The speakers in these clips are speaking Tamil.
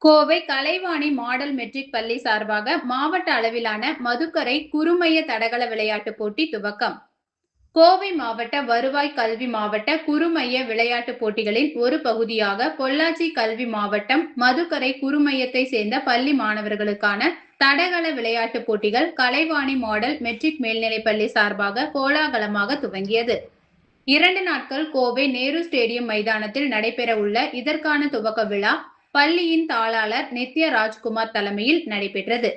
கோவை கலைவாணி மாடல் மெட்ரிக் பள்ளி சார்பாக மாவட்ட அளவிலான மதுக்கரை குறுமைய தடகள விளையாட்டுப் போட்டி துவக்கம். கோவை மாவட்ட வருவாய் கல்வி மாவட்ட குறுமைய விளையாட்டுப் போட்டிகளின் ஒரு பகுதியாக பொள்ளாச்சி கல்வி மாவட்டம் மதுக்கரை குறுமையத்தை சேர்ந்த பள்ளி மாணவர்களுக்கான தடகள விளையாட்டுப் போட்டிகள் கலைவாணி மாடல் மெட்ரிக் மேல்நிலைப்பள்ளி சார்பாக கோலாகலமாக துவங்கியது. 2 நாட்கள் கோவை நேரு ஸ்டேடியம் மைதானத்தில் நடைபெற உள்ள இதற்கான துவக்க விழா பள்ளியின் தாளாளர் நித்ய ராஜ்குமார் தலைமையில் நடைபெற்றது.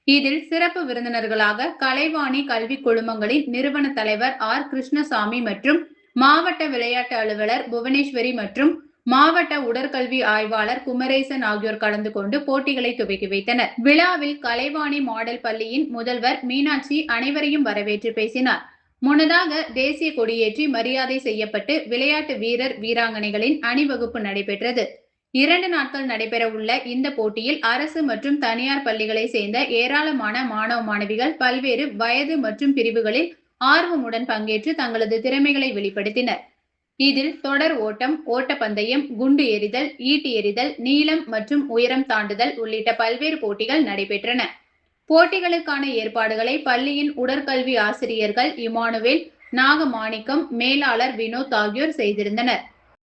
இதில் சிறப்பு விருந்தினர்களாக கலைவாணி கல்வி குழுமங்களின் நிறுவன தலைவர் ஆர். கிருஷ்ணசாமி மற்றும் மாவட்ட விளையாட்டு அலுவலர் புவனேஸ்வரி மற்றும் மாவட்ட உடற்கல்வி ஆய்வாளர் குமரேசன் ஆகியோர் கலந்து கொண்டு போட்டிகளை துவக்கி வைத்தனர். விழாவில் கலைவாணி மாடல் பள்ளியின் முதல்வர் மீனாட்சி அனைவரையும் வரவேற்று பேசினார். முன்னதாக தேசிய கொடியேற்றி மரியாதை செய்யப்பட்டு விளையாட்டு வீரர் வீராங்கனைகளின் அணிவகுப்பு நடைபெற்றது. 2 நாட்கள் நடைபெற உள்ள இந்த போட்டியில் அரசு மற்றும் தனியார் பள்ளிகளை சேர்ந்த ஏராளமான மாணவ மாணவிகள் பல்வேறு வயது மற்றும் பிரிவுகளில் ஆர்வமுடன் பங்கேற்று தங்களது திறமைகளை வெளிப்படுத்தினர். இதில் தொடர் ஓட்டம், ஓட்டப்பந்தயம், குண்டு எறிதல், ஈட்டி எறிதல், நீளம் மற்றும் உயரம் தாண்டுதல் உள்ளிட்ட பல்வேறு போட்டிகள் நடைபெற்றன. போட்டிகளுக்கான ஏற்பாடுகளை பள்ளியின் உடற்கல்வி ஆசிரியர்கள் இமானுவேல், நாகமாணிக்கம், மேலாளர் வினோத் ஆகியோர் செய்திருந்தனர்.